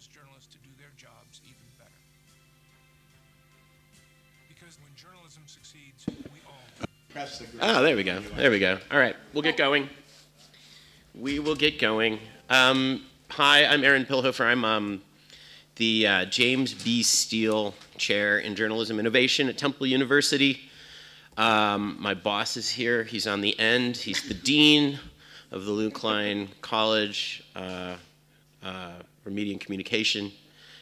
those journalists to do their jobs even better. Because when journalism succeeds, we all do. Oh, there we go. There we go. All right, we'll get going. We will get going. Hi, I'm Aron Pilhofer. I'm the James B. Steele Chair in Journalism Innovation at Temple University. My boss is here. He's on the end. He's the dean of the Lou Klein College for Media and Communication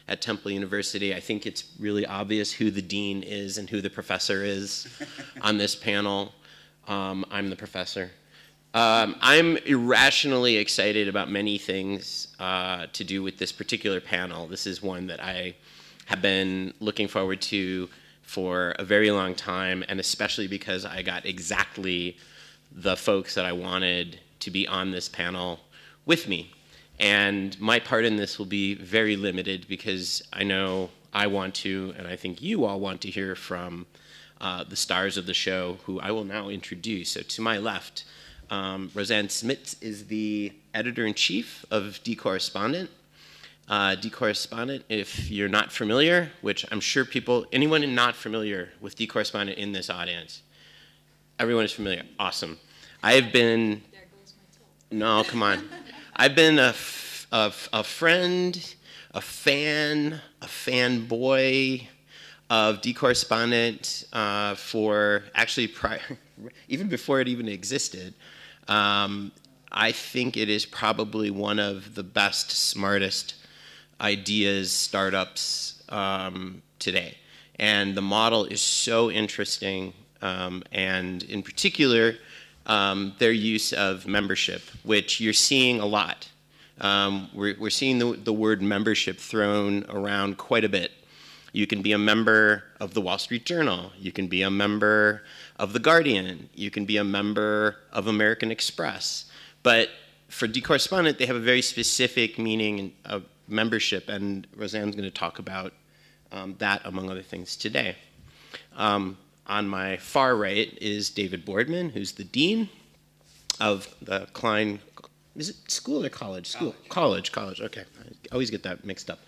at Temple University. I think it's really obvious who the dean is and who the professor is on this panel. I'm the professor. I'm irrationally excited about many things to do with this particular panel. This is one that I have been looking forward to for a very long time, and especially because I got exactly the folks that I wanted to be on this panel with me. And my part in this will be very limited because I know I want to, and I think you all want to hear from the stars of the show, who I will now introduce. So to my left, Rosan Smits is the editor-in-chief of Correspondent. Correspondent, if you're not familiar, which I'm sure anyone not familiar with Correspondent in this audience, everyone is familiar. Awesome. I've been... There goes my toe. No, come on. I've been a friend, a fan, a fanboy of Correspondent for actually even before it even existed. I think it is probably one of the best, smartest ideas, startups today. And the model is so interesting, and in particular, their use of membership, which you're seeing a lot. We're seeing the word membership thrown around quite a bit. You can be a member of the Wall Street Journal. You can be a member of The Guardian. You can be a member of American Express. But for Correspondent, they have a very specific meaning of membership, and Rosan's going to talk about that, among other things, today. On my far right is David Boardman, who's the dean of the Klein. Is it school or college? School. College. Okay. I always get that mixed up.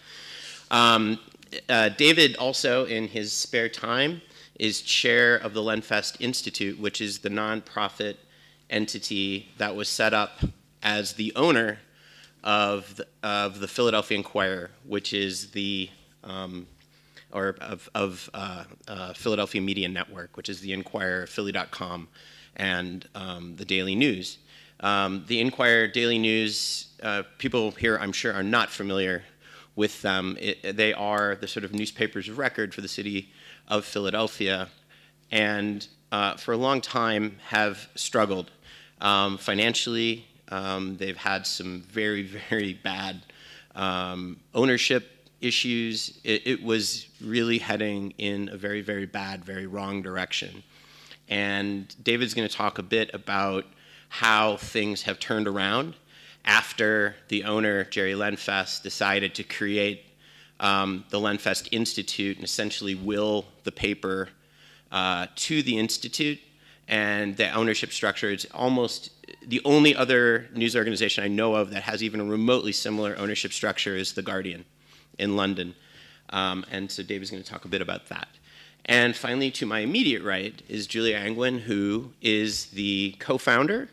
David also, in his spare time, is chair of the Lenfest Institute, which is the nonprofit entity that was set up as the owner of the Philadelphia Inquirer, which is the Philadelphia Media Network, which is the Inquirer, Philly.com, and the Daily News. The Inquirer, Daily News, people here, I'm sure, are not familiar with them. They are the sort of newspapers of record for the city of Philadelphia, and for a long time have struggled financially. They've had some very, very bad ownership issues. It was really heading in a very, very bad, very wrong direction. And David's going to talk a bit about how things have turned around after the owner, Jerry Lenfest, decided to create the Lenfest Institute and essentially will the paper to the Institute. And the ownership structure is almost the only other news organization I know of that has even a remotely similar ownership structure is The Guardian in London. And so David's going to talk a bit about that. And finally, to my immediate right is Julia Angwin, who is the co-founder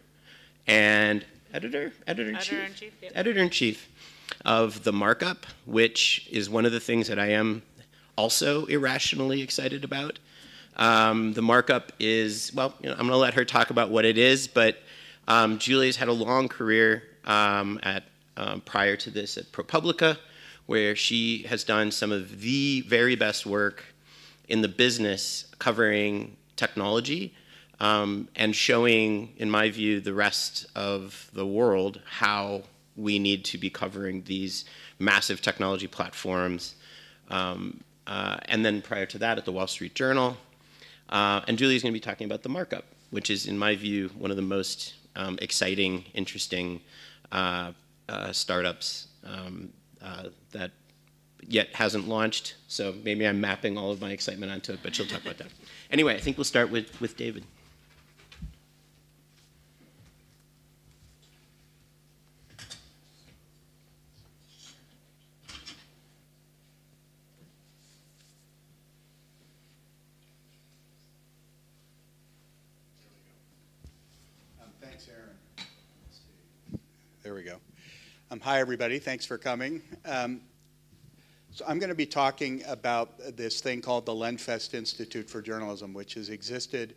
and editor-in-chief of the Markup, which is one of the things that I am also irrationally excited about. The Markup is, well, I'm going to let her talk about what it is, but Julia's had a long career prior to this at ProPublica, where she has done some of the very best work in the business covering technology and showing, in my view, the rest of the world how we need to be covering these massive technology platforms. And then prior to that at the Wall Street Journal. And Julia's going to be talking about the Markup, which is, in my view, one of the most exciting, interesting startups that yet hasn't launched. So maybe I'm mapping all of my excitement onto it, but she'll talk about that. Anyway, I think we'll start with David. Thanks, Aaron. There we go. Hi, everybody. Thanks for coming. So I'm going to be talking about this thing called the Lenfest Institute for Journalism, which has existed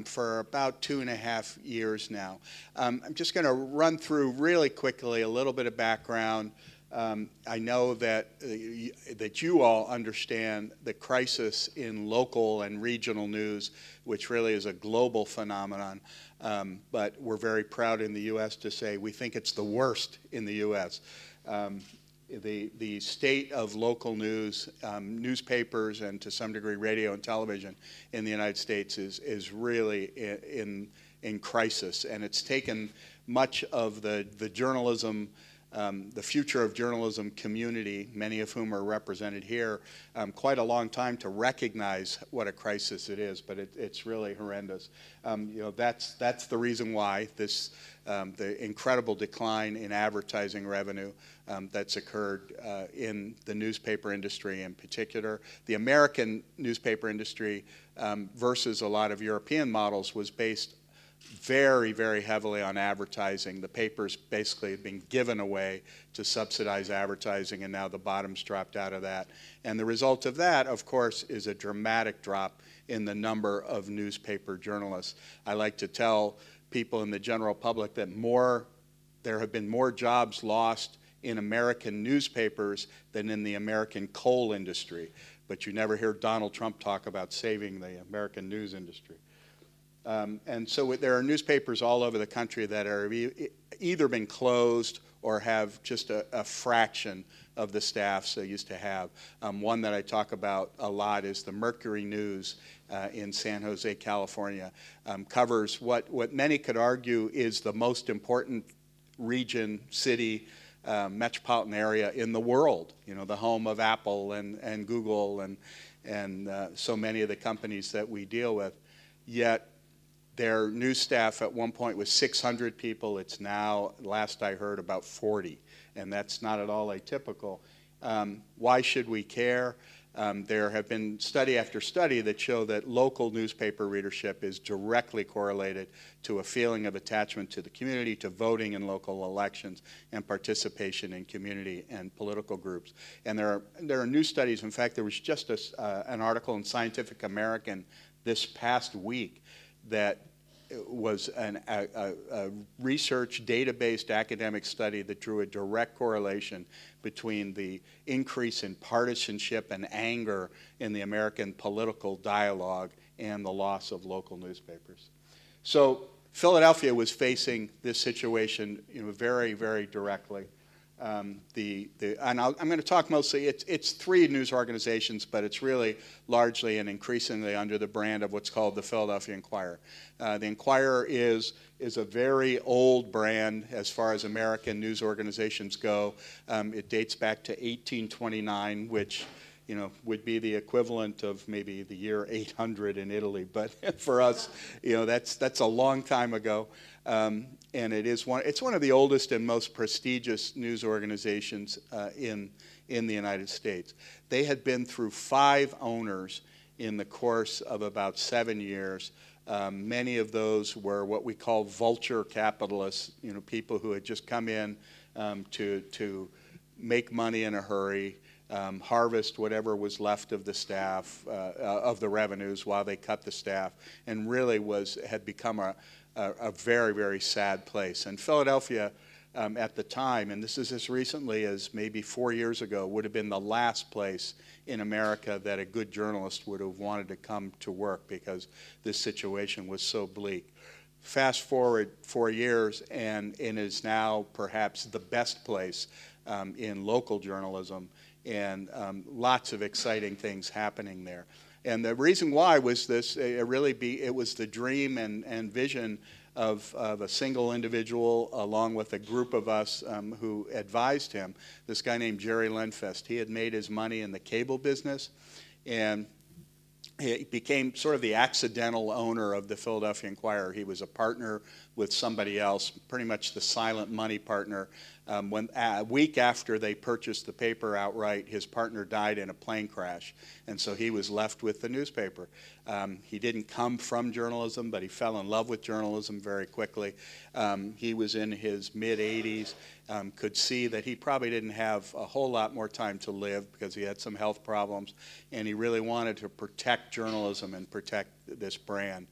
for about 2.5 years now. I'm just going to run through really quickly a little bit of background. I know that you all understand the crisis in local and regional news, which really is a global phenomenon. But we're very proud in the U.S. to say we think it's the worst in the U.S. The state of local news, newspapers, and to some degree radio and television in the United States is really in crisis, and it's taken much of the journalism, the future of journalism community, many of whom are represented here, quite a long time to recognize what a crisis it is, but it's really horrendous. That's the reason why the incredible decline in advertising revenue that's occurred in the newspaper industry in particular. The American newspaper industry versus a lot of European models was based very, very heavily on advertising. The papers basically have been given away to subsidize advertising, and now the bottom's dropped out of that. And the result of that, of course, is a dramatic drop in the number of newspaper journalists. I like to tell people in the general public that there have been more jobs lost in American newspapers than in the American coal industry. But you never hear Donald Trump talk about saving the American news industry. And so there are newspapers all over the country that are either been closed or have just a fraction of the staffs they used to have. One that I talk about a lot is the Mercury News in San Jose, California. Covers what many could argue is the most important region, city, metropolitan area in the world. You know, the home of Apple and Google and so many of the companies that we deal with. Yet their news staff at one point was 600 people. It's now, last I heard, about 40, and that's not at all atypical. Why should we care? There have been study after study that show that local newspaper readership is directly correlated to a feeling of attachment to the community, to voting in local elections, and participation in community and political groups. And there are new studies. In fact, there was just an article in Scientific American this past week that was a research data-based academic study that drew a direct correlation between the increase in partisanship and anger in the American political dialogue and the loss of local newspapers. So Philadelphia was facing this situation, very, very directly. And I'm going to talk mostly, it's 3 news organizations, but it's really largely and increasingly under the brand of what's called the Philadelphia Inquirer. The Inquirer is a very old brand as far as American news organizations go. It dates back to 1829, which would be the equivalent of maybe the year 800 in Italy. But for us, that's a long time ago. And it's one of the oldest and most prestigious news organizations in the United States. They had been through 5 owners in the course of about 7 years. Many of those were what we call vulture capitalists, people who had just come in to make money in a hurry, harvest whatever was left of the staff, of the revenues while they cut the staff, and really had become a very, very sad place. And Philadelphia at the time, and this is as recently as maybe 4 years ago, would have been the last place in America that a good journalist would have wanted to come to work because this situation was so bleak. Fast forward 4 years, and it is now perhaps the best place in local journalism, and lots of exciting things happening there. And the reason why was this, it was the dream and vision of a single individual along with a group of us who advised him, this guy named Jerry Lenfest. He had made his money in the cable business, and he became sort of the accidental owner of the Philadelphia Inquirer. He was a partner with somebody else, pretty much the silent money partner. A week after they purchased the paper outright, his partner died in a plane crash, and so he was left with the newspaper. He didn't come from journalism, but he fell in love with journalism very quickly. He was in his mid-80s, could see that he probably didn't have a whole lot more time to live because he had some health problems, and he really wanted to protect journalism and protect this brand.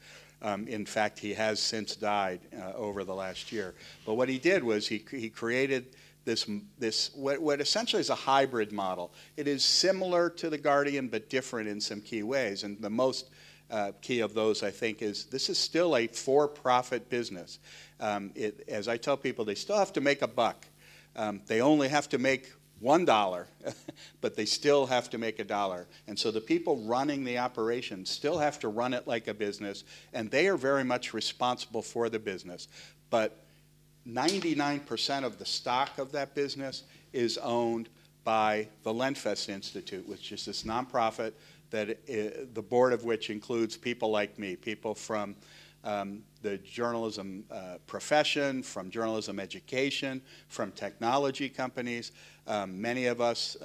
In fact, he has since died over the last year. But what he did was he created this what essentially is a hybrid model. It is similar to The Guardian, but different in some key ways. And the most key of those, I think, is this is still a for-profit business. As I tell people, they still have to make a buck. They only have to make $1, but they still have to make $1. And so the people running the operation still have to run it like a business, and they are very much responsible for the business. But 99% of the stock of that business is owned by the Lenfest Institute, which is this nonprofit that the board of which includes people like me, people from the journalism profession, from journalism education, from technology companies. Many of us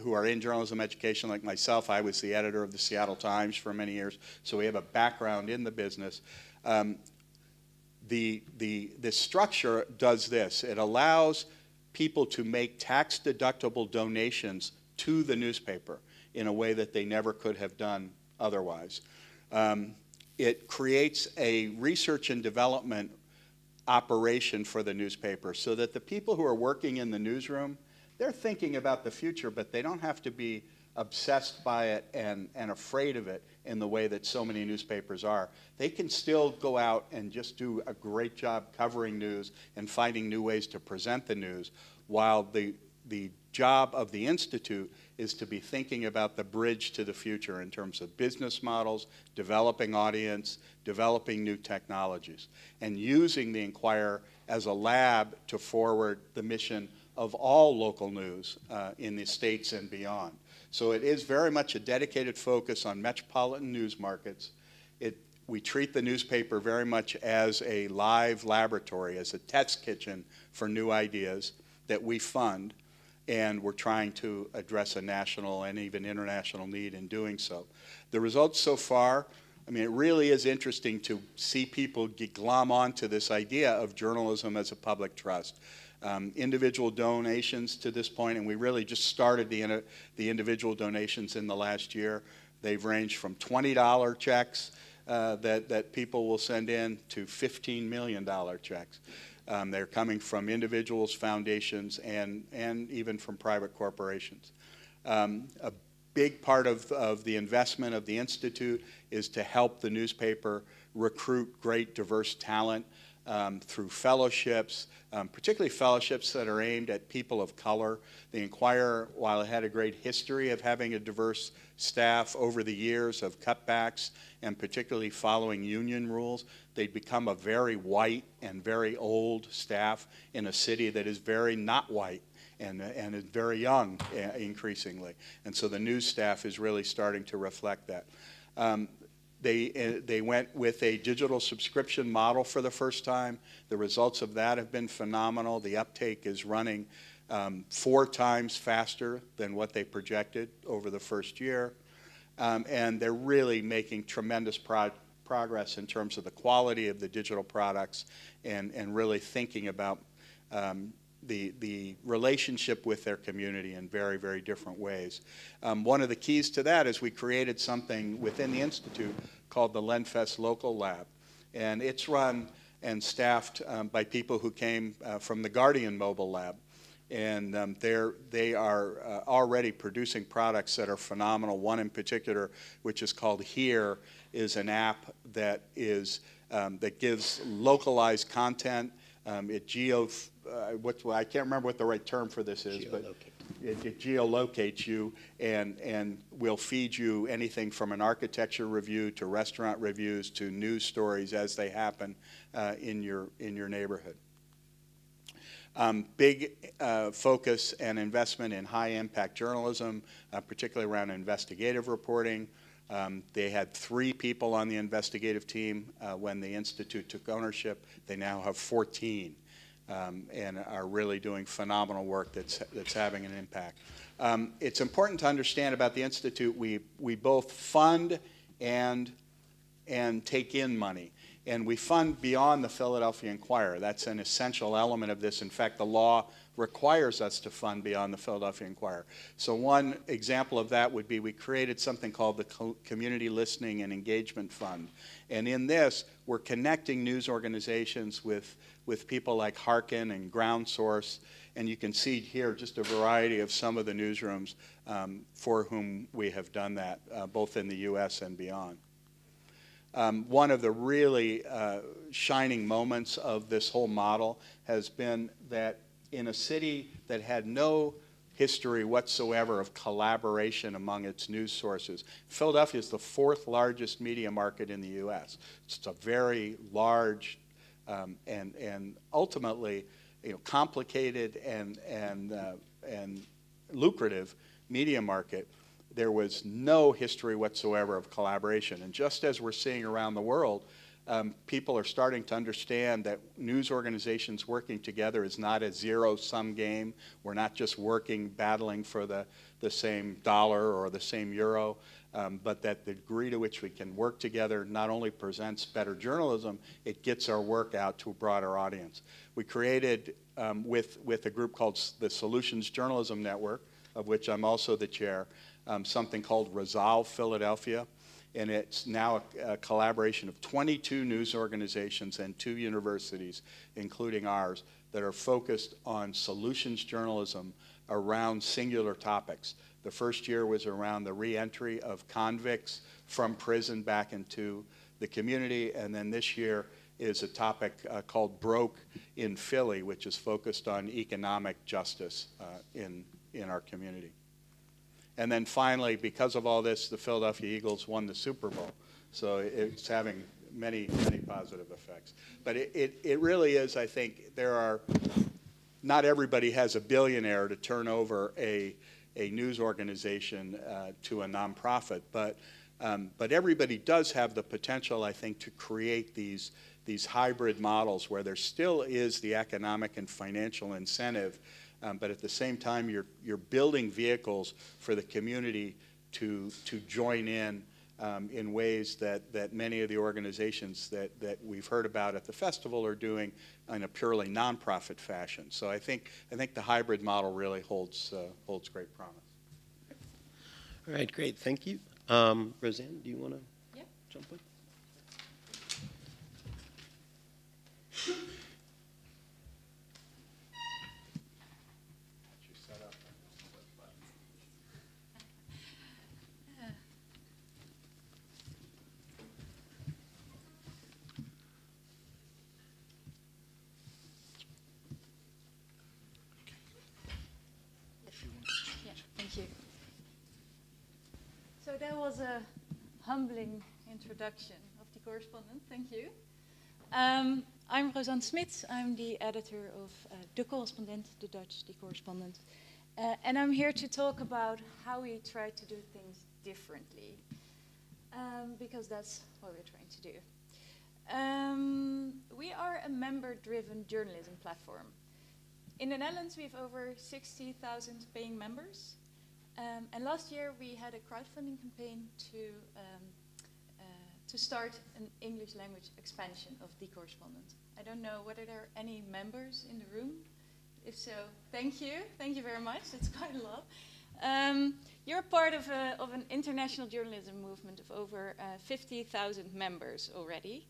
who are in journalism education, like myself, I was the editor of the Seattle Times for many years, so we have a background in the business. This structure does this. It allows people to make tax-deductible donations to the newspaper in a way that they never could have done otherwise. It creates a research and development operation for the newspaper so that the people who are working in the newsroom, they're thinking about the future, but they don't have to be obsessed by it and afraid of it in the way that so many newspapers are. They can still go out and just do a great job covering news and finding new ways to present the news, while the job of the Institute is to be thinking about the bridge to the future in terms of business models, developing audience, developing new technologies, and using the Inquirer as a lab to forward the mission of all local news in the states and beyond. So it is very much a dedicated focus on metropolitan news markets. We treat the newspaper very much as a live laboratory, as a test kitchen for new ideas that we fund, and we're trying to address a national and even international need in doing so. The results so far, I mean, it really is interesting to see people glom onto this idea of journalism as a public trust. Individual donations to this point, and we really just started the individual donations in the last year. They've ranged from $20 checks that people will send in to $15 million checks. They're coming from individuals, foundations, and even from private corporations. A big part of the investment of the Institute is to help the newspaper recruit great, diverse talent through fellowships, particularly fellowships that are aimed at people of color. The Inquirer, while it had a great history of having a diverse staff over the years of cutbacks, and particularly following union rules, they'd become a very white and very old staff in a city that is very not white and is very young increasingly. And so the news staff is really starting to reflect that. They went with a digital subscription model for the first time. The results of that have been phenomenal. The uptake is running 4 times faster than what they projected over the first year. And they're really making tremendous progress in terms of the quality of the digital products and really thinking about the relationship with their community in very, very different ways. One of the keys to that is we created something within the Institute called the Lenfest Local Lab. And it's run and staffed by people who came from the Guardian mobile lab. And they are already producing products that are phenomenal. One in particular, which is called Here, is an app that gives localized content. I can't remember what the right term for this is, but it geolocates you and will feed you anything from an architecture review to restaurant reviews to news stories as they happen in your neighborhood. Big focus and investment in high-impact journalism, particularly around investigative reporting. They had 3 people on the investigative team when the Institute took ownership. They now have 14. and are really doing phenomenal work that's having an impact. It's important to understand about the Institute, we both fund and take in money. And we fund beyond the Philadelphia Inquirer. That's an essential element of this. In fact, the law requires us to fund beyond the Philadelphia Inquirer. So one example of that would be we created something called the Community Listening and Engagement Fund. And in this, we're connecting news organizations with people like Harkin and Ground Source. And you can see here just a variety of some of the newsrooms for whom we have done that, both in the U.S. and beyond. One of the really shining moments of this whole model has been that in a city that had no history whatsoever of collaboration among its news sources, Philadelphia is the 4th largest media market in the U.S. It's a very large and ultimately, complicated and lucrative media market. There was no history whatsoever of collaboration. And just as we're seeing around the world, people are starting to understand that news organizations working together is not a zero-sum game. We're not just battling for the same dollar or the same euro, but that the degree to which we can work together not only presents better journalism, it gets our work out to a broader audience. We created, with a group called the Solutions Journalism Network, of which I'm also the chair, something called Resolve Philadelphia, and it's now a collaboration of 22 news organizations and 2 universities, including ours, that are focused on solutions journalism around singular topics. The first year was around the reentry of convicts from prison back into the community, and then this year is a topic called Broke in Philly, which is focused on economic justice in our community. And then finally, because of all this, the Philadelphia Eagles won the Super Bowl. So it's having many, many positive effects. But it really is, I think, not everybody has a billionaire to turn over a news organization to a nonprofit, but everybody does have the potential, I think, to create these hybrid models where there still is the economic and financial incentive, but at the same time, you're building vehicles for the community to join in ways that many of the organizations that we've heard about at the festival are doing in a purely nonprofit fashion. So I think the hybrid model really holds great promise. All right, great, thank you. Rosan, do you want to jump in? So that was a humbling introduction of the Correspondent. Thank you. I'm Rosan Smits. I'm the editor of the Correspondent, the Dutch, the Correspondent. And I'm here to talk about how we try to do things differently, because that's what we're trying to do. We are a member-driven journalism platform. In the Netherlands, we have over 60,000 paying members. And last year, we had a crowdfunding campaign to start an English language expansion of The Correspondent. I don't know whether there are any members in the room. If so, thank you. Thank you very much. That's quite a lot. You're part of an international journalism movement of over 50,000 members already.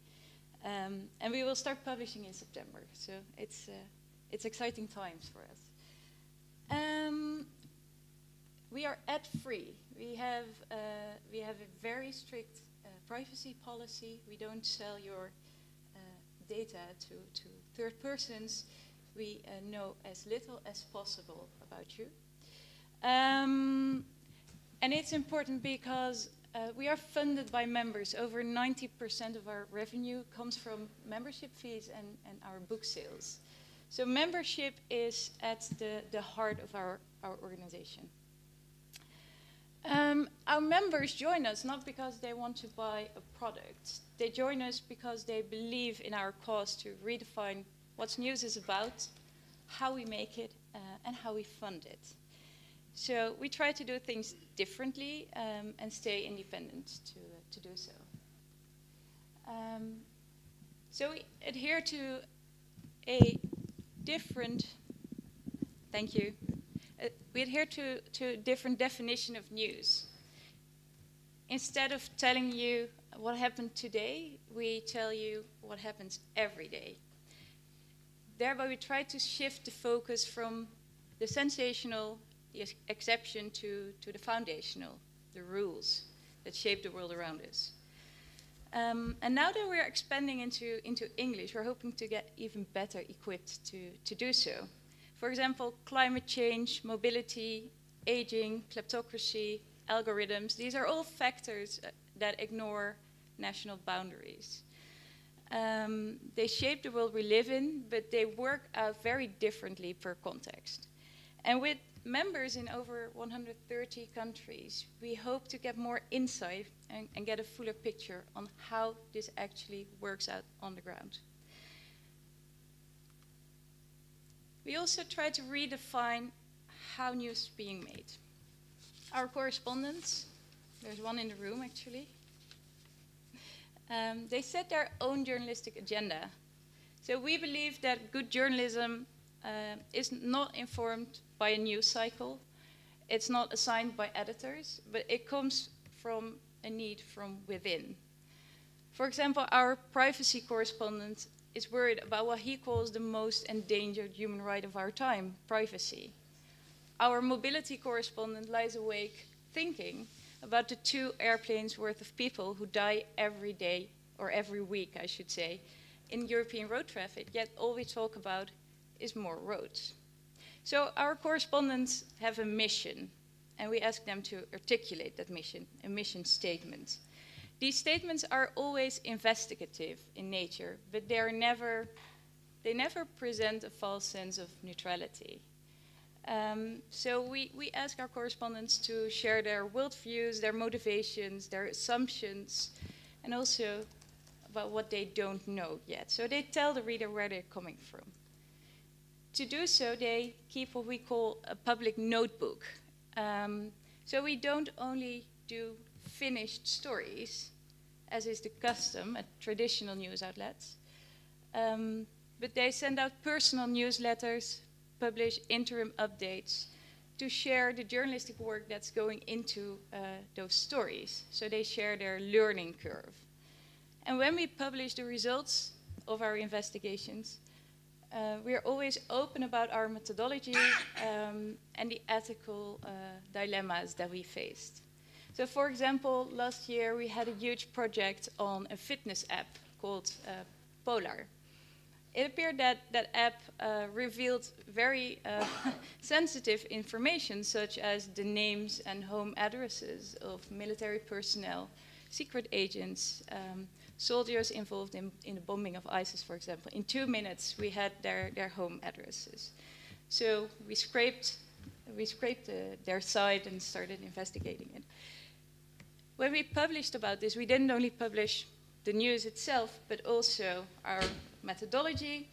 And we will start publishing in September. So it's exciting times for us. We are ad-free. We have a very strict privacy policy. We don't sell your data to third persons. We know as little as possible about you. And it's important because we are funded by members. Over 90% of our revenue comes from membership fees and our book sales. So membership is at the heart of our organization. Our members join us not because they want to buy a product. They join us because they believe in our cause to redefine what news is about, how we make it, and how we fund it. So we try to do things differently and stay independent to do so. So we adhere to a different, thank you, we adhere to a different definition of news. Instead of telling you what happened today, we tell you what happens every day. Thereby we try to shift the focus from the sensational, the exception, to the foundational, the rules that shape the world around us. And now that we're expanding into English, we're hoping to get even better equipped to do so. For example, climate change, mobility, aging, kleptocracy, algorithms, these are all factors that ignore national boundaries. They shape the world we live in, but they work out very differently per context. And with members in over 130 countries, we hope to get more insight and get a fuller picture on how this actually works out on the ground. We also try to redefine how news is being made. Our correspondents, there's one in the room actually, they set their own journalistic agenda. So we believe that good journalism is not informed by a news cycle. It's not assigned by editors, but it comes from a need from within. For example, our privacy correspondent is worried about what he calls the most endangered human right of our time, privacy. Our mobility correspondent lies awake thinking about the 2 airplanes worth of people who die every day, or every week, I should say, in European road traffic, yet all we talk about is more roads. So our correspondents have a mission, and we ask them to articulate that mission, a mission statement. These statements are always investigative in nature, but they never present a false sense of neutrality. So we ask our correspondents to share their worldviews, their motivations, their assumptions, and also about what they don't know yet. So they tell the reader where they're coming from. To do so, they keep what we call a public notebook. So we don't only do finished stories, as is the custom at traditional news outlets, but they send out personal newsletters, publish interim updates to share the journalistic work that's going into those stories. So they share their learning curve. And when we publish the results of our investigations, we are always open about our methodology and the ethical dilemmas that we faced. So for example, last year we had a huge project on a fitness app called Polar. It appeared that that app revealed very sensitive information, such as the names and home addresses of military personnel, secret agents, soldiers involved in the bombing of ISIS, for example. In 2 minutes, we had their home addresses. So we scraped their site and started investigating it. When we published about this, we didn't only publish the news itself, but also our methodology,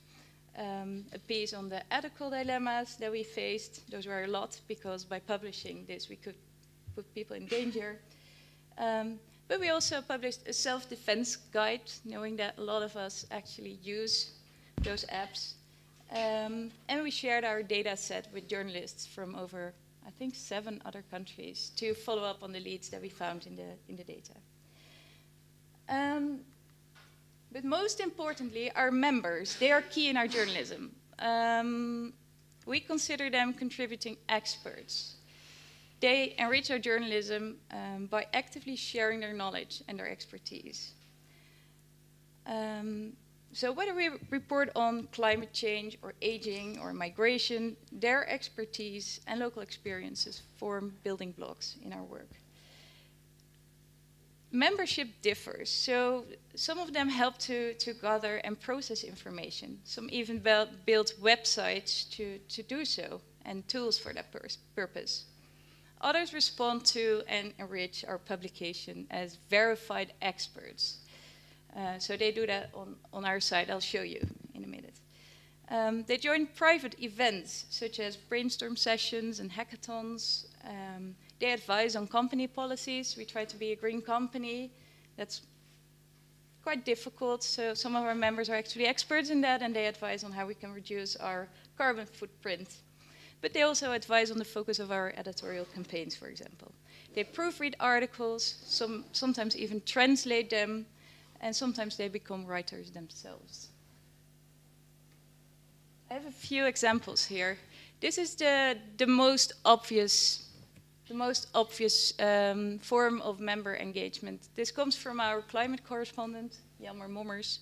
a piece on the ethical dilemmas that we faced. Those were a lot, because by publishing this, we could put people in danger. But we also published a self-defense guide, knowing that a lot of us actually use those apps. And we shared our data set with journalists from over, I think, 7 other countries to follow up on the leads that we found in the data. But most importantly, our members, they are key in our journalism. We consider them contributing experts. They enrich our journalism by actively sharing their knowledge and their expertise. So whether we report on climate change or aging or migration, their expertise and local experiences form building blocks in our work. Membership differs, so some of them help to gather and process information. Some even build websites to do so and tools for that purpose. Others respond to and enrich our publication as verified experts. So they do that on our site. I'll show you in a minute. They join private events, such as brainstorm sessions and hackathons. They advise on company policies. We try to be a green company. That's quite difficult, so some of our members are actually experts in that, and they advise on how we can reduce our carbon footprint. But they also advise on the focus of our editorial campaigns, for example. They proofread articles, sometimes even translate them, and sometimes they become writers themselves. I have a few examples here. This is the most obvious form of member engagement. This comes from our climate correspondent, Jelmer Mommers,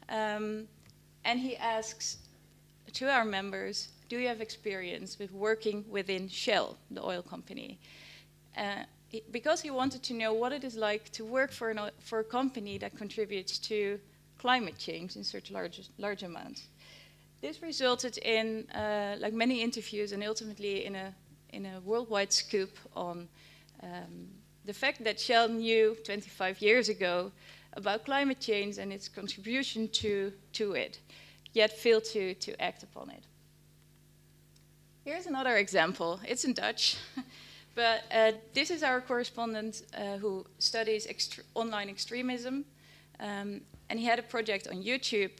and he asks to our members, do you have experience with working within Shell, the oil company? Because he wanted to know what it is like to work for a company that contributes to climate change in such large amounts. This resulted in like many interviews and ultimately in a worldwide scoop on the fact that Shell knew 25 years ago about climate change and its contribution to it, yet failed to act upon it. Here's another example. It's in Dutch, but this is our correspondent who studies online extremism. And he had a project on YouTube.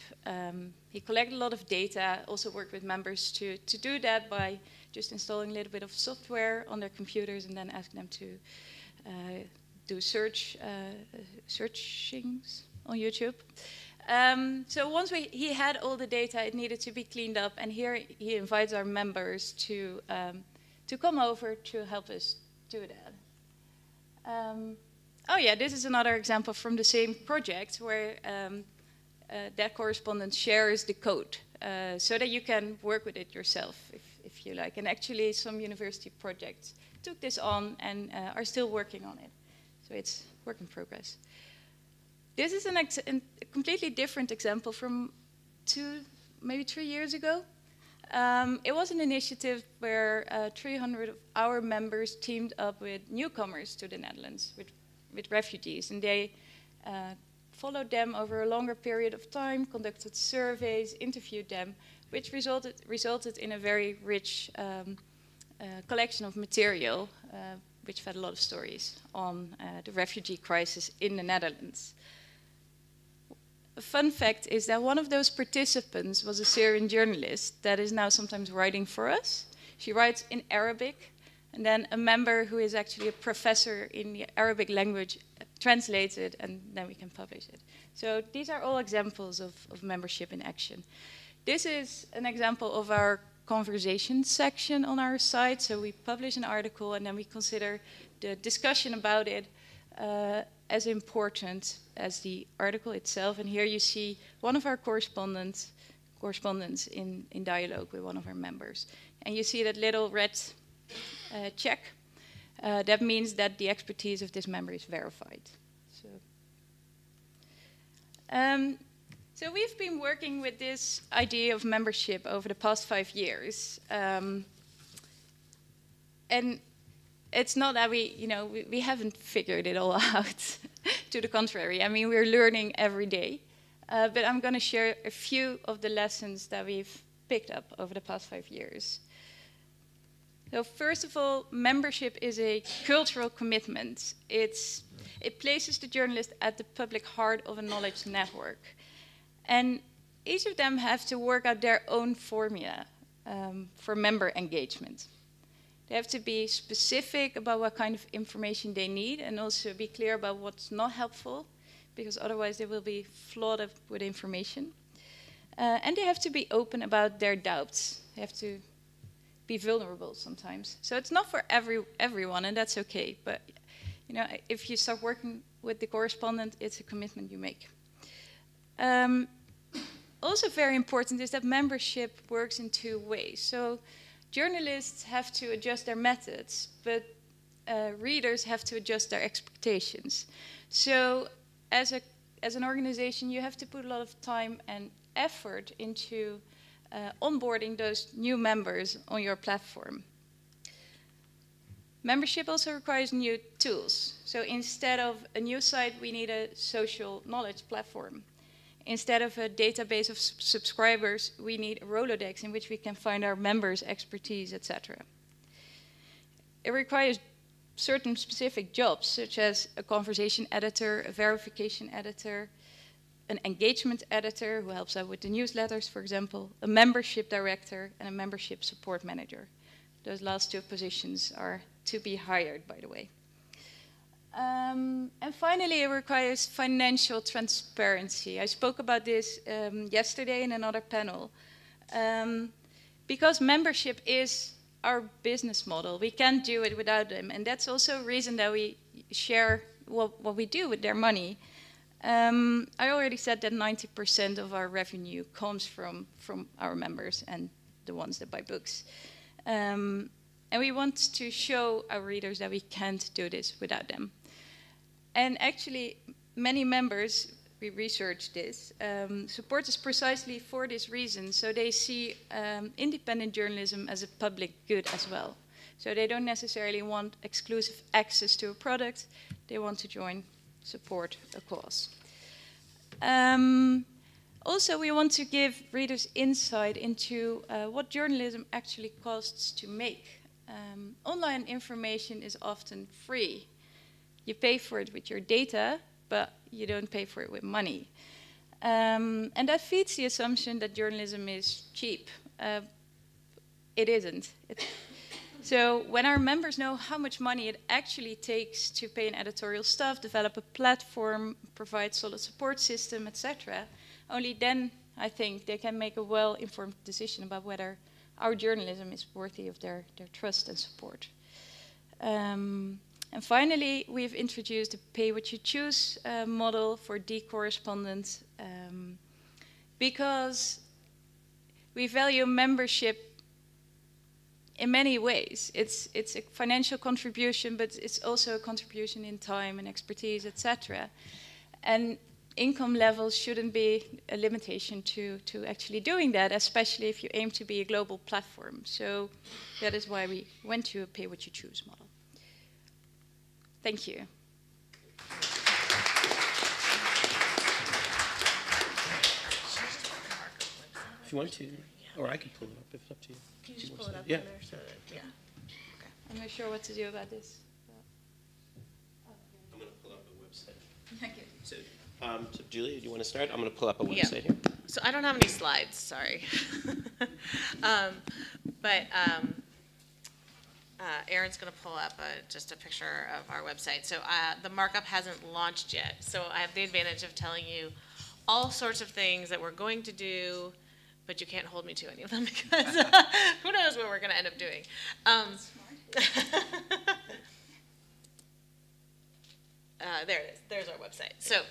He collected a lot of data, also worked with members to do that by just installing a little bit of software on their computers and then ask them to do searchings on YouTube. So once he had all the data, it needed to be cleaned up, and here he invites our members to come over to help us do that. Oh yeah, this is another example from the same project where that correspondent shares the code so that you can work with it yourself if you like. And actually some university projects took this on and are still working on it. So it's work in progress. This is a completely different example from maybe 3 years ago. It was an initiative where 300 of our members teamed up with newcomers to the Netherlands, with refugees, and they followed them over a longer period of time, conducted surveys, interviewed them, which resulted in a very rich collection of material, which fed a lot of stories on the refugee crisis in the Netherlands. A fun fact is that one of those participants was a Syrian journalist that is now sometimes writing for us. She writes in Arabic, and then a member who is actually a professor in the Arabic language translates it, and then we can publish it. So these are all examples of membership in action. This is an example of our conversation section on our site. So we publish an article, and then we consider the discussion about it as important as the article itself. And here you see one of our correspondents in dialogue with one of our members. And you see that little red check. That means that the expertise of this member is verified. So we've been working with this idea of membership over the past 5 years. And it's not that we haven't figured it all out. To the contrary, I mean, we're learning every day. But I'm going to share a few of the lessons that we've picked up over the past 5 years. So first of all, membership is a cultural commitment. It places the journalist at the public heart of a knowledge network. And each of them have to work out their own formula for member engagement. They have to be specific about what kind of information they need and also be clear about what's not helpful, because otherwise they will be flooded with information. And they have to be open about their doubts. They have to be vulnerable sometimes. So it's not for everyone, and that's okay. But if you start working with the correspondent, it's a commitment you make. Also very important is that membership works in 2 ways. So journalists have to adjust their methods, but readers have to adjust their expectations. So as an organization, you have to put a lot of time and effort into onboarding those new members on your platform. Membership also requires new tools. So instead of a news site, we need a social knowledge platform. instead of a database of subscribers, we need a Rolodex in which we can find our members' expertise, etc. It requires certain specific jobs, such as a conversation editor, a verification editor, an engagement editor who helps out with the newsletters, for example, a membership director, and a membership support manager. Those last two positions are to be hired, by the way. And finally, it requires financial transparency. I spoke about this yesterday in another panel. Because membership is our business model, we can't do it without them. And that's also a reason that we share what we do with their money. I already said that 90% of our revenue comes from our members and the ones that buy books. And we want to show our readers that we can't do this without them. And actually, many members, we researched this, support us precisely for this reason. So they see independent journalism as a public good as well. So they don't necessarily want exclusive access to a product. They want to join, support a cause. Also, we want to give readers insight into what journalism actually costs to make. Online information is often free. You pay for it with your data, but you don't pay for it with money. And that feeds the assumption that journalism is cheap. It isn't. So when our members know how much money it actually takes to pay an editorial staff, develop a platform, provide solid support system, etc., only then I think they can make a well-informed decision about whether our journalism is worthy of their trust and support. And finally, we've introduced a pay-what-you-choose model for correspondents because we value membership in many ways. It's a financial contribution, but it's also a contribution in time and expertise, etc. And income levels shouldn't be a limitation to actually doing that, especially if you aim to be a global platform. So that is why we went to a pay-what-you-choose model. Thank you. If you want to, or I could pull it up if it's up to you. Can you just pull it up Yeah. on there so that, yeah. Okay. I'm not sure what to do about this. I'm going to pull up a website. Thank you. So Julia, do you want to start? I'm going to pull up a website here. So I don't have any slides, sorry. Aron's going to pull up just a picture of our website. So the Markup hasn't launched yet. So I have the advantage of telling you all sorts of things that we're going to do, but you can't hold me to any of them because who knows what we're going to end up doing. There it is. There's our website. So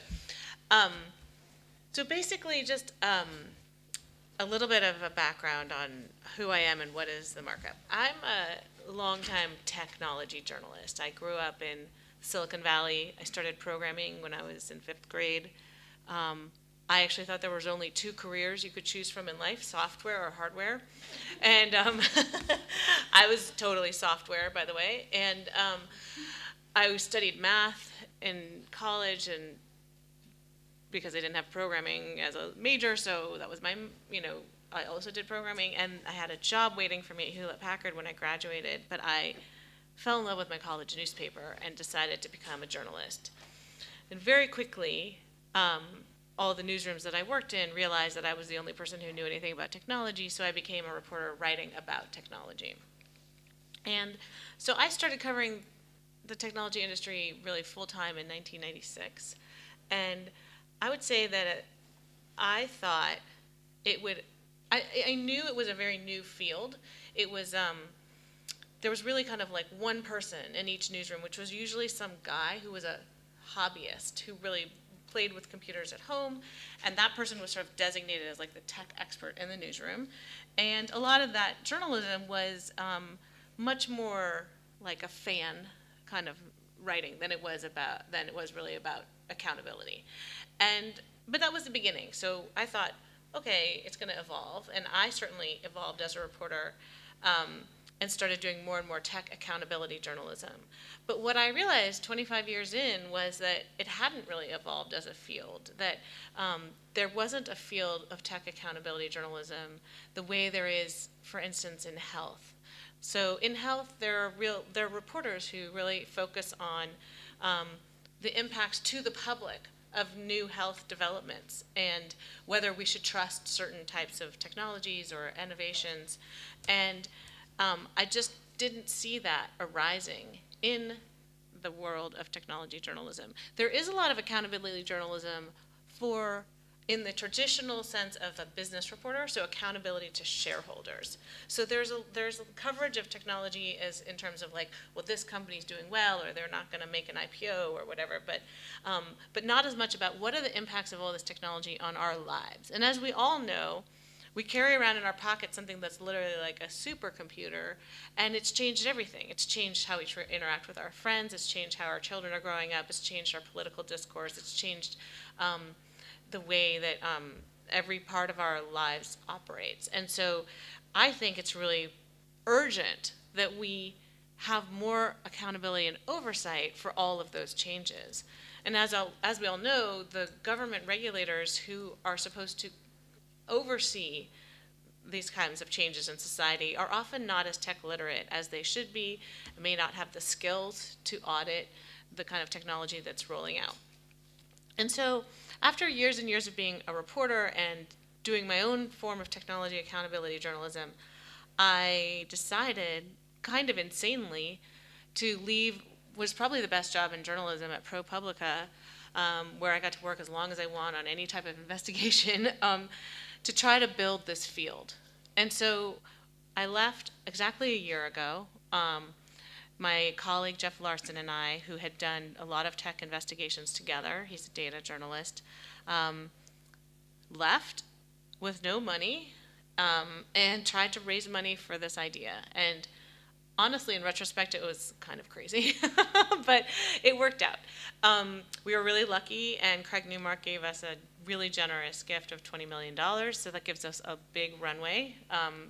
basically just a little bit of a background on who I am and what is the Markup. I'm a longtime technology journalist. I grew up in Silicon Valley. I started programming when I was in 5th grade. I actually thought there was only 2 careers you could choose from in life, software or hardware. And I was totally software, by the way. And I studied math in college, and because I didn't have programming as a major, so that was my, I also did programming, and I had a job waiting for me at Hewlett-Packard when I graduated, but I fell in love with my college newspaper and decided to become a journalist. And very quickly, all the newsrooms that I worked in realized that I was the only person who knew anything about technology, so I became a reporter writing about technology. And so I started covering the technology industry really full-time in 1996. And I would say that I thought it would, I knew it was a very new field. It was, there was really kind of like one person in each newsroom, which was usually some guy who was a hobbyist who really played with computers at home, and that person was sort of designated as like the tech expert in the newsroom. And a lot of that journalism was much more like a fan kind of writing than it was really about accountability. But that was the beginning. So I thought, okay, it's going to evolve, and I certainly evolved as a reporter. and started doing more and more tech accountability journalism. But what I realized 25 years in was that it hadn't really evolved as a field, that there wasn't a field of tech accountability journalism the way there is, for instance, in health. So in health, there are reporters who really focus on the impacts to the public of new health developments and whether we should trust certain types of technologies or innovations. And I just didn't see that arising in the world of technology journalism. There is a lot of accountability journalism in the traditional sense of a business reporter, so accountability to shareholders. So there's a coverage of technology as in terms of like, well, this company's doing well, or they're not going to make an IPO or whatever, but not as much about what are the impacts of all this technology on our lives. And as we all know, we carry around in our pocket something that's literally like a supercomputer, and it's changed everything. It's changed how we interact with our friends. It's changed how our children are growing up. It's changed our political discourse. It's changed the way that every part of our lives operates. And so I think it's really urgent that we have more accountability and oversight for all of those changes. And as we all know, the government regulators who are supposed to oversee these kinds of changes in society are often not as tech literate as they should be, and may not have the skills to audit the kind of technology that's rolling out. And so after years and years of being a reporter and doing my own form of technology accountability journalism, I decided, kind of insanely, to leave what was probably the best job in journalism at ProPublica, where I got to work as long as I want on any type of investigation, to try to build this field. And so I left exactly a year ago. My colleague Jeff Larson and I, who had done a lot of tech investigations together, he's a data journalist, left with no money and tried to raise money for this idea. And honestly, in retrospect, it was kind of crazy, but it worked out. We were really lucky, and Craig Newmark gave us a really generous gift of $20 million, so that gives us a big runway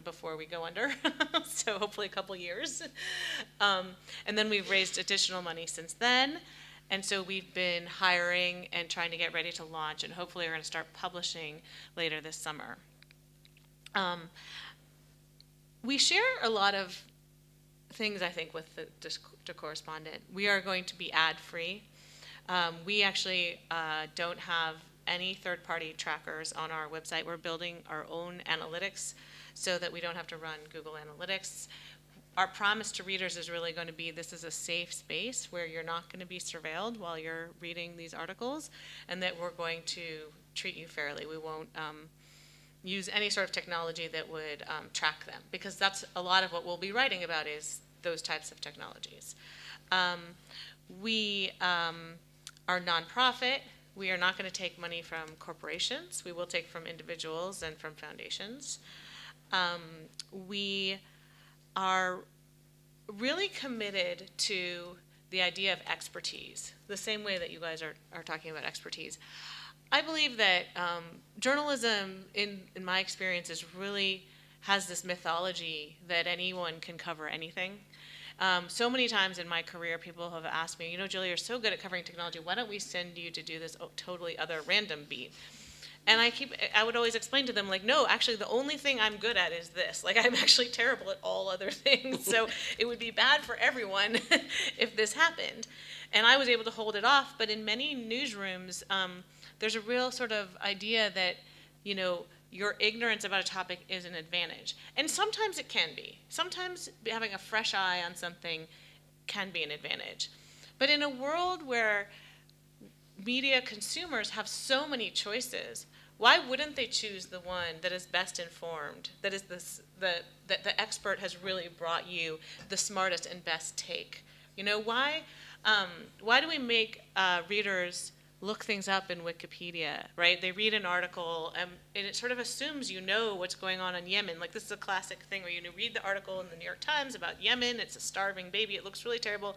before we go under, so hopefully a couple years. And then we've raised additional money since then, and so we've been hiring and trying to get ready to launch, and hopefully we're going to start publishing later this summer. We share a lot of things, I think, with the Correspondent. We are going to be ad-free. We actually don't have any third-party trackers on our website. We're building our own analytics so that we don't have to run Google Analytics. Our promise to readers is really going to be this is a safe space where you're not going to be surveilled while you're reading these articles, and that we're going to treat you fairly. We won't use any sort of technology that would track them, because that's a lot of what we'll be writing about is those types of technologies. We are nonprofit. We are not going to take money from corporations. We will take from individuals and from foundations. We are really committed to the idea of expertise, the same way that you guys are talking about expertise. I believe that journalism, in my experience, has this mythology that anyone can cover anything. So many times in my career, people have asked me, you know, Julie, you're so good at covering technology. Why don't we send you to do this totally other random beat? And I would always explain to them, like, no, actually, the only thing I'm good at is this. Like, I'm actually terrible at all other things. So it would be bad for everyone if this happened. And I was able to hold it off. But in many newsrooms, there's a real sort of idea that, you know, your ignorance about a topic is an advantage. And sometimes it can be. Sometimes having a fresh eye on something can be an advantage. But in a world where media consumers have so many choices, why wouldn't they choose the one that is best informed, that is that the expert has really brought you the smartest and best take? You know, why do we make readers look things up in Wikipedia, right? They read an article and it sort of assumes you know what's going on in Yemen. Like, this is a classic thing where you read the article in the New York Times about Yemen, it's a starving baby, it looks really terrible,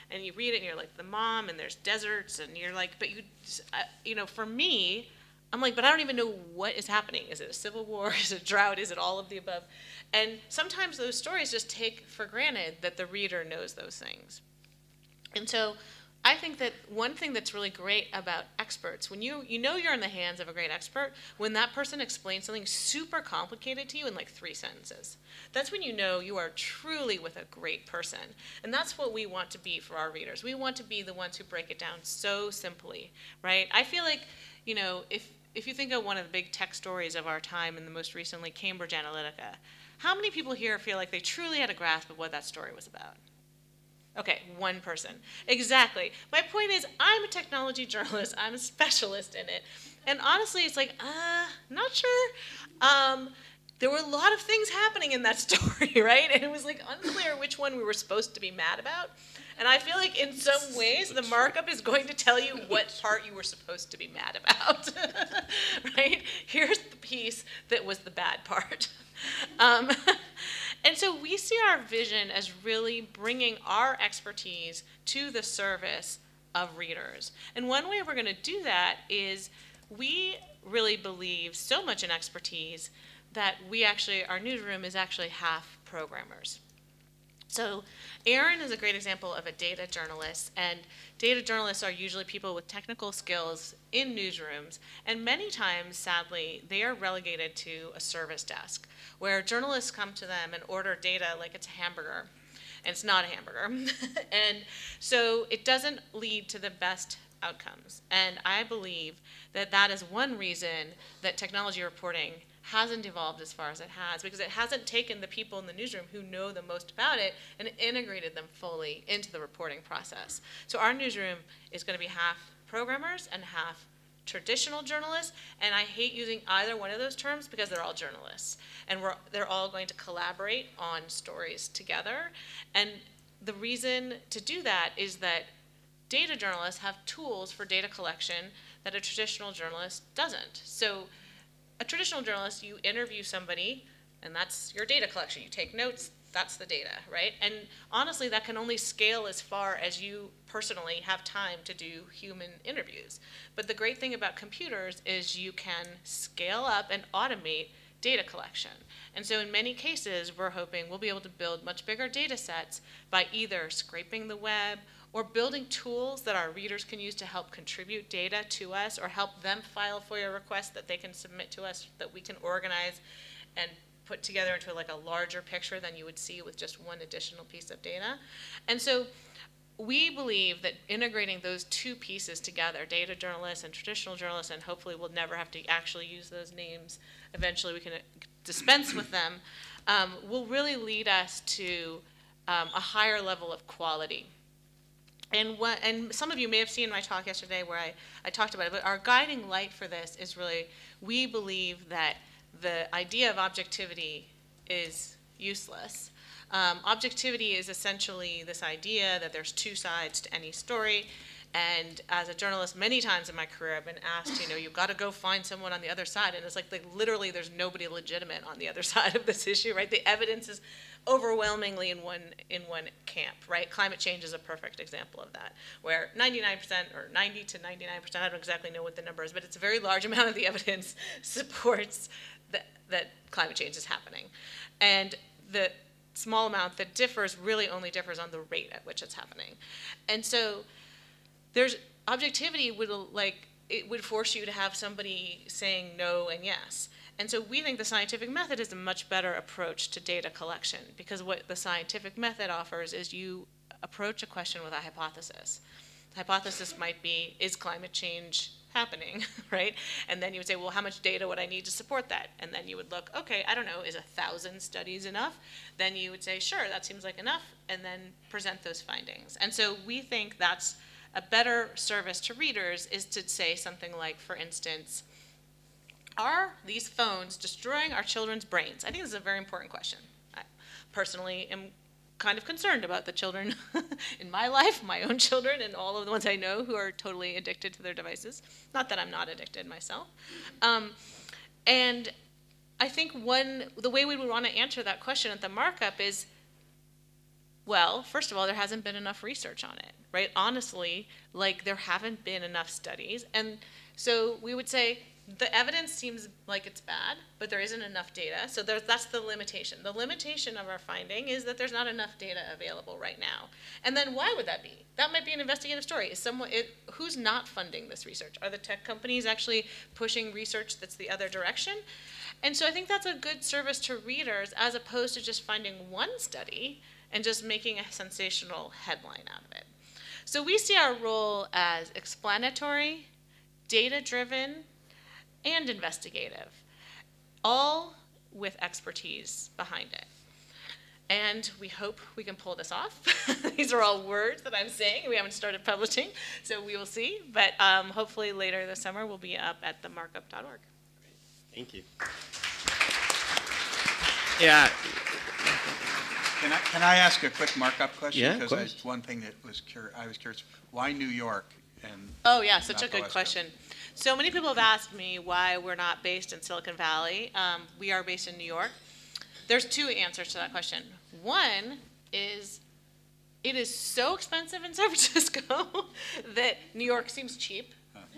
and you read it and you're like, the mom, and there's deserts, and you're like, but you know, for me, I'm like, but I don't even know what is happening. Is it a civil war? Is it a drought? Is it all of the above? And sometimes those stories just take for granted that the reader knows those things. And so I think that one thing that's really great about experts, when you know you're in the hands of a great expert, when that person explains something super complicated to you in like 3 sentences. That's when you know you are truly with a great person. And that's what we want to be for our readers. We want to be the ones who break it down so simply, right? I feel like, you know, if you think of one of the big tech stories of our time, and the most recently Cambridge Analytica, how many people here feel like they truly had a grasp of what that story was about? Okay, one person. Exactly. My point is, I'm a technology journalist. I'm a specialist in it. And honestly, it's like, not sure. There were a lot of things happening in that story, right? And it was like unclear which one we were supposed to be mad about. And I feel like in some ways, the markup is going to tell you what part you were supposed to be mad about, right? Here's the piece that was the bad part. And so we see our vision as really bringing our expertise to the service of readers. And one way we're going to do that is we really believe so much in expertise that our newsroom is actually half programmers. So Aron is a great example of a data journalist, and data journalists are usually people with technical skills in newsrooms, and many times, sadly, they are relegated to a service desk, where journalists come to them and order data like it's a hamburger, and it's not a hamburger. And so it doesn't lead to the best outcomes. And I believe that that is one reason that technology reporting hasn't evolved as far as it has, because it hasn't taken the people in the newsroom who know the most about it and integrated them fully into the reporting process. So our newsroom is going to be half programmers and half traditional journalists, and I hate using either one of those terms because they're all journalists, and they're all going to collaborate on stories together. And the reason to do that is that data journalists have tools for data collection that a traditional journalist doesn't. So a traditional journalist, you interview somebody, and that's your data collection. You take notes, that's the data, right? And honestly, that can only scale as far as you personally have time to do human interviews. But the great thing about computers is you can scale up and automate data collection. And so in many cases, we're hoping we'll be able to build much bigger data sets by either scraping the web or building tools that our readers can use to help contribute data to us, or help them file FOIA requests that they can submit to us that we can organize and put together into like a larger picture than you would see with just one additional piece of data. And so we believe that integrating those two pieces together, data journalists and traditional journalists, and hopefully we'll never have to actually use those names, eventually we can dispense with them, will really lead us to a higher level of quality. And some of you may have seen my talk yesterday where I talked about it, but our guiding light for this is really, we believe that the idea of objectivity is useless. Objectivity is essentially this idea that there's two sides to any story. And as a journalist, many times in my career, I've been asked, you've got to go find someone on the other side. And it's like literally there's nobody legitimate on the other side of this issue, right? The evidence is overwhelmingly in one camp, right? Climate change is a perfect example of that, where 99% or 90 to 99%, I don't exactly know what the number is, but it's a very large amount of the evidence supports that climate change is happening. And the small amount that differs really only differs on the rate at which it's happening. And so there's objectivity would force you to have somebody saying no and yes. And so we think the scientific method is a much better approach to data collection, because what the scientific method offers is you approach a question with a hypothesis. The hypothesis might be, is climate change happening, right? And then you would say, well, how much data would I need to support that? And then you would look, okay, I don't know, is 1,000 studies enough? Then you would say, sure, that seems like enough, and then present those findings. And so we think that's a better service to readers, is to say something like, for instance, are these phones destroying our children's brains? I think this is a very important question. I personally am kind of concerned about the children in my life, my own children, and all of the ones I know who are totally addicted to their devices. Not that I'm not addicted myself. And I think the way we would want to answer that question at the markup is, well, first of all, there hasn't been enough research on it, right? Honestly, there haven't been enough studies. And so we would say, the evidence seems like it's bad, but there isn't enough data. So that's the limitation. The limitation of our finding is that there's not enough data available right now. And then why would that be? That might be an investigative story. Who's not funding this research? Are the tech companies actually pushing research that's the other direction? And so I think that's a good service to readers, as opposed to just finding one study and just making a sensational headline out of it. So we see our role as explanatory, data-driven, and investigative, all with expertise behind it. And we hope we can pull this off. These are all words that I'm saying. We haven't started publishing, so we will see. But hopefully later this summer, we'll be up at themarkup.org. Thank you. Yeah. Can I ask a quick markup question? Yeah, of because course. it's one thing that I was curious. Why New York? And Oh yeah, such a not the good West question. So many people have asked me why we're not based in Silicon Valley. We are based in New York. There's two answers to that question. One is it is so expensive in San Francisco that New York seems cheap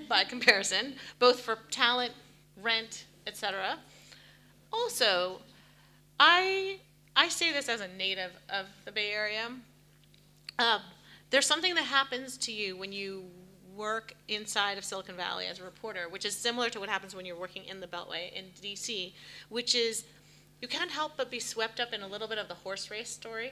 by comparison, both for talent, rent, etc. Also, I say this as a native of the Bay Area. There's something that happens to you when you work inside of Silicon Valley as a reporter, which is similar to what happens when you're working in the Beltway in DC, which is you can't help but be swept up in a little bit of the horse race story,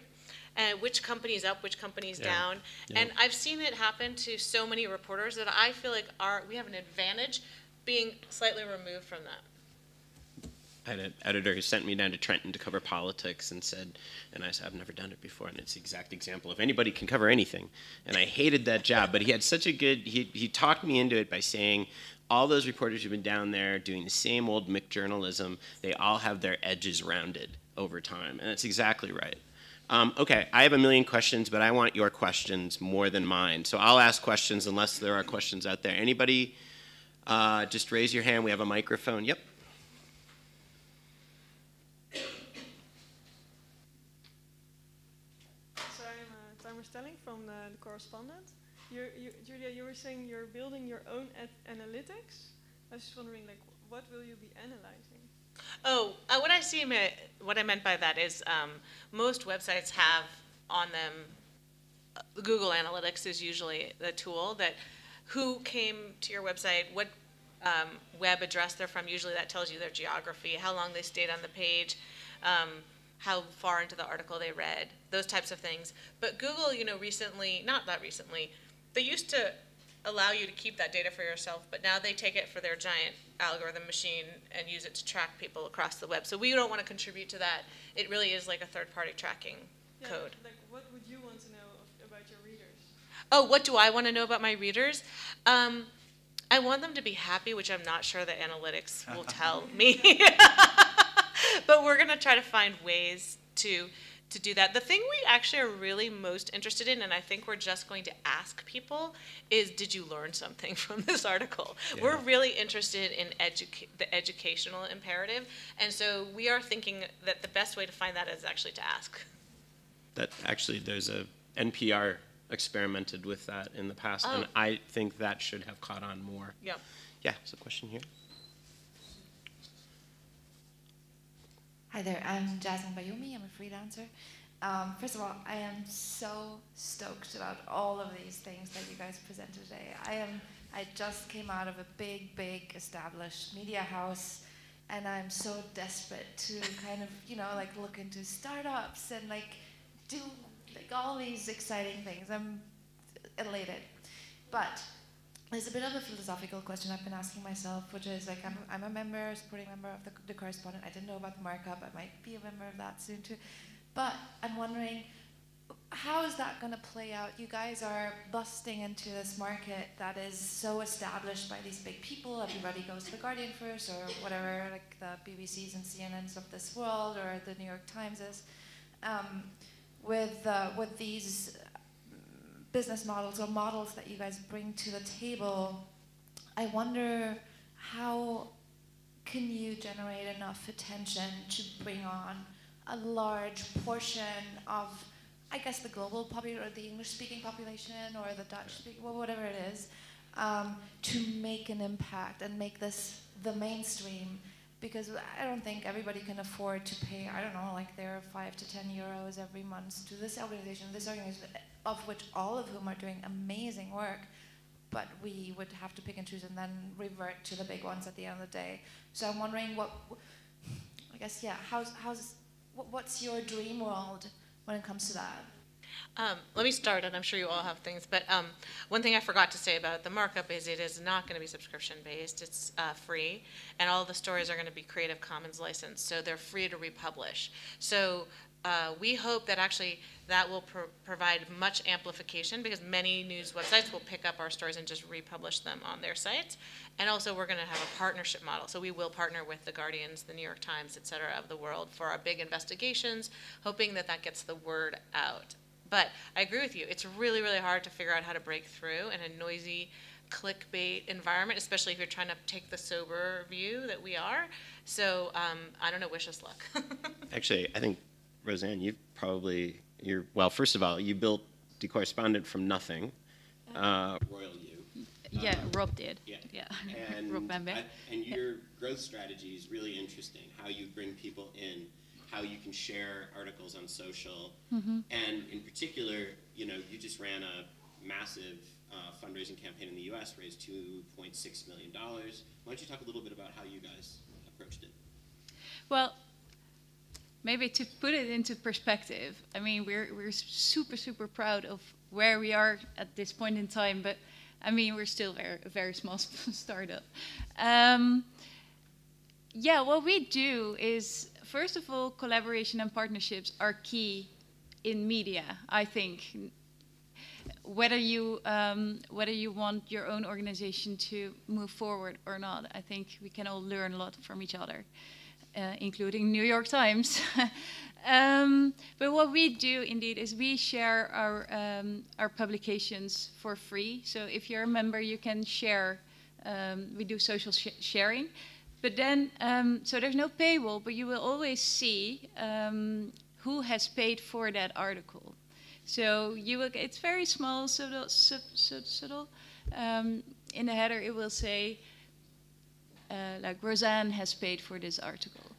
and which company's up, which company's down. Yeah. And I've seen it happen to so many reporters that I feel like we have an advantage being slightly removed from that. I had an editor who sent me down to Trenton to cover politics and said, and I said, I've never done it before, and it's the exact example of anybody can cover anything. And I hated that job, but he had such a good, he talked me into it by saying, all those reporters who've been down there doing the same old Mick journalism, they all have their edges rounded over time, and that's exactly right. Okay, I have a million questions, but I want your questions more than mine. So I'll ask questions unless there are questions out there. Anybody, just raise your hand. We have a microphone. Yep. From the Correspondent. Julia, you were saying you're building your own analytics. I was just wondering, like, what will you be analyzing? Oh, what I meant by that is most websites have on them, Google Analytics is usually the tool that who came to your website, what web address they're from. Usually that tells you their geography, how long they stayed on the page, how far into the article they read, those types of things. But Google, recently, not that recently, they used to allow you to keep that data for yourself, but now they take it for their giant algorithm machine and use it to track people across the web. So we don't want to contribute to that. It really is like a third-party tracking code. Like, what would you want to know about your readers? Oh, what do I want to know about my readers? I want them to be happy, which I'm not sure the analytics will tell me. But we're going to try to find ways to do that. The thing we actually are really most interested in, and I think we're just going to ask people, is did you learn something from this article? Yeah. We're really interested in the educational imperative, and so we are thinking that the best way to find that is actually to ask. That actually, there's a NPR experimented with that in the past, and I think that should have caught on more. Yeah. Yeah, there's a question here. Hi there, I'm Jasmine Bayoumi, I'm a freelancer. First of all, I am so stoked about all of these things that you guys presented today. I just came out of a big established media house, and I'm so desperate to kind of, look into startups and do all these exciting things. I'm elated. But there's a bit of a philosophical question I've been asking myself, which is I'm a supporting member of the Correspondent. I didn't know about the Markup. I might be a member of that soon too. But I'm wondering, how is that going to play out? You guys are busting into this market that is so established by these big people. Everybody goes to the Guardian first, or whatever, like the BBCs and CNNs of this world, or the New York Timeses, with these business models or models that you guys bring to the table. I wonder, how can you generate enough attention to bring on a large portion of, I guess, the global population, or the English-speaking population, or the Dutch-speaking, well, whatever it is, to make an impact and make this the mainstream? Because I don't think everybody can afford to pay, I don't know, like their 5 to 10 euros every month to this organization, of which all of whom are doing amazing work, but we would have to pick and choose and then revert to the big ones at the end of the day. So I'm wondering what's your dream world when it comes to that? Let me start, and I'm sure you all have things, but one thing I forgot to say about the markup is it is not going to be subscription-based. It's free, and all the stories are going to be Creative Commons licensed, so they're free to republish. So we hope that actually that will provide much amplification, because many news websites will pick up our stories and just republish them on their sites. And also we're going to have a partnership model. So we will partner with the Guardians, the New York Times, et cetera, of the world for our big investigations, hoping that that gets the word out. But I agree with you. It's really, really hard to figure out how to break through in a noisy clickbait environment, especially if you're trying to take the sober view that we are. So I don't know, wish us luck. Actually, I think, Rosan, well, first of all, you built the Correspondent from nothing. Royal you. Yeah, Rob did. Yeah. And Rob Van Beek. And your growth strategy is really interesting, how you bring people in, how you can share articles on social. And in particular, you just ran a massive fundraising campaign in the U.S., raised $2.6 million. Why don't you talk a little bit about how you guys approached it? Well, maybe to put it into perspective, I mean, we're super, super proud of where we are at this point in time, but I mean, we're still a very small startup. Yeah, what we do is, first of all, collaboration and partnerships are key in media, I think. Whether you want your own organization to move forward or not, I think we can all learn a lot from each other, including New York Times. But what we do indeed is we share our publications for free. So if you're a member, you can share. We do social sharing. But then, so there's no paywall, but you will always see who has paid for that article. So it's very small, subtle. In the header, it will say, like, Rosan has paid for this article.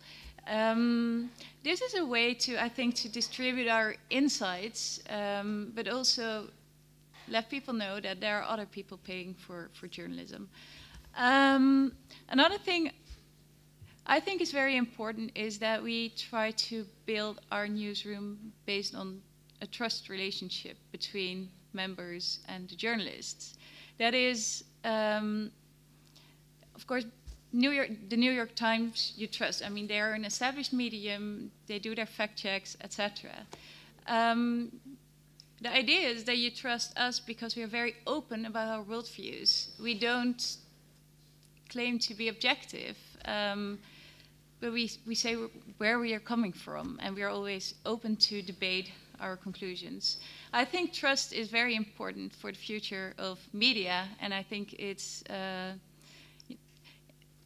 This is a way I think, to distribute our insights, but also let people know that there are other people paying for journalism. Another thing I think is very important is that we try to build our newsroom based on a trust relationship between members and the journalists. That is, of course, the New York Times you trust. I mean, they are an established medium, they do their fact checks, etc. The idea is that you trust us because we are very open about our worldviews. We don't claim to be objective, but we say where we are coming from, and we are always open to debate our conclusions. I think trust is very important for the future of media, and I think it's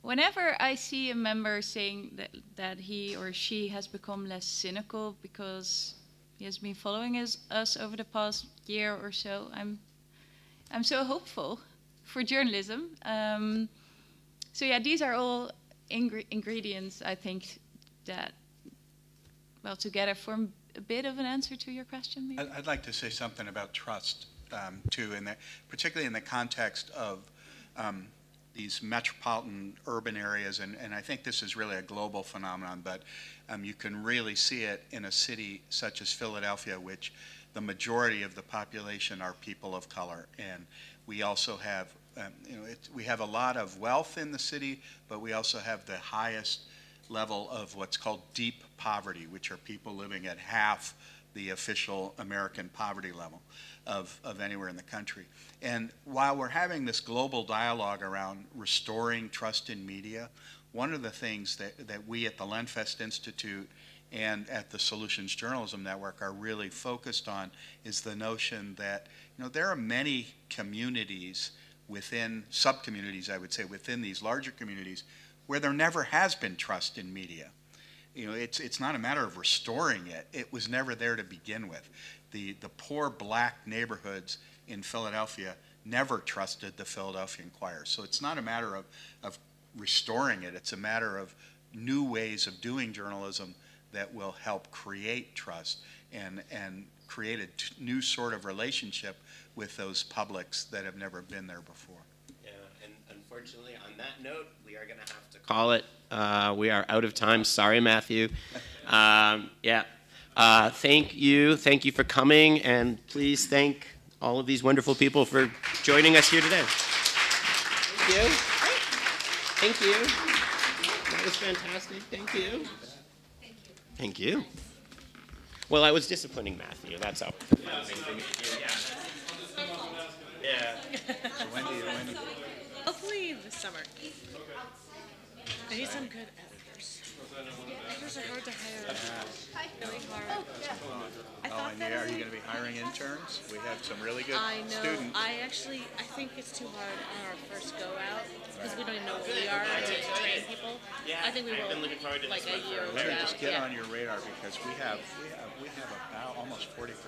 whenever I see a member saying that he or she has become less cynical because he has been following us over the past year or so, I'm so hopeful for journalism. So yeah, these are all ingredients, I think, that, well, together form a bit of an answer to your question, maybe? I'd like to say something about trust, too, particularly in the context of these metropolitan urban areas, and I think this is really a global phenomenon, but you can really see it in a city such as Philadelphia, which the majority of the population are people of color, and we also have we have a lot of wealth in the city, but we also have the highest level of what's called deep poverty, which are people living at half the official American poverty level of anywhere in the country. And while we're having this global dialogue around restoring trust in media, one of the things that we at the Lenfest Institute and at the Solutions Journalism Network are really focused on is the notion that there are many communities within, sub-communities I would say, within these larger communities where there never has been trust in media. It's not a matter of restoring it. It was never there to begin with. The poor black neighborhoods in Philadelphia never trusted the Philadelphia Inquirer. So it's not a matter of restoring it. It's a matter of new ways of doing journalism that will help create trust and create a new sort of relationship with those publics that have never been there before. Yeah, and unfortunately, on that note, we are going to have to call it. We are out of time. Sorry, Matthew. Yeah. Thank you for coming, and please thank all of these wonderful people for joining us here today. Thank you. Thank you. That was fantastic. Thank you. Thank you. Well, I was disciplining Matthew. That's all. Yeah. So when do you Hopefully this summer. I need some good editors. Editors are hard to hire. Really hard. and are you going to be hiring interns? We have some really good I know. students. I think it's too hard on our first go out because we don't even know what we are to train people. Yeah, I think we will. I've been looking forward to like this a one year for or Let two me out. just get Yeah. on your radar because we have about almost 40% of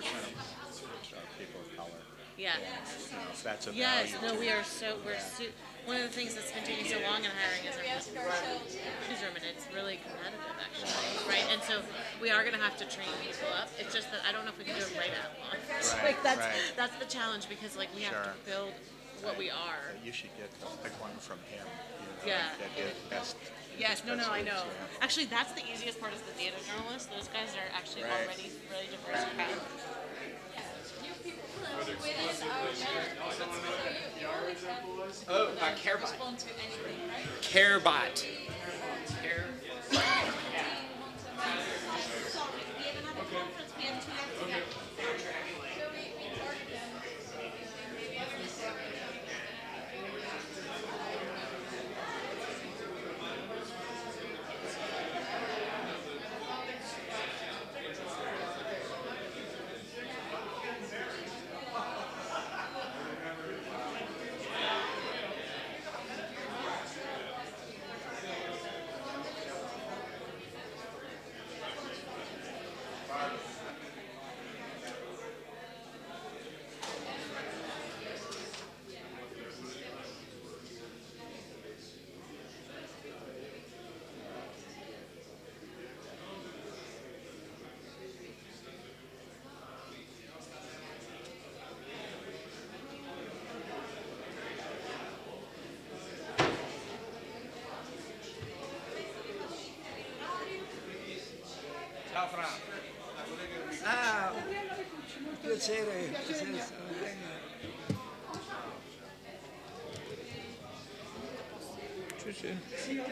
people of color. Yeah. If that's a Yes. value No, to we you. are so one of the things that's been taking so long in hiring is our newsroom, and it's really competitive actually, right? And so we are going to have to train people up. It's just that I don't know if we can do it right out of launch. Right, Like that's right. that's the challenge because like we have to Sure. build what we are. You should pick one from him. Yeah. That did best. Yes, no, I know. Yeah. Actually, that's the easiest part is the data journalists. Those guys are actually Right. already really diverse and proud. Oh, CareBot. Respond to anything, right? CareBot. Ah, piacere. Sì, sì.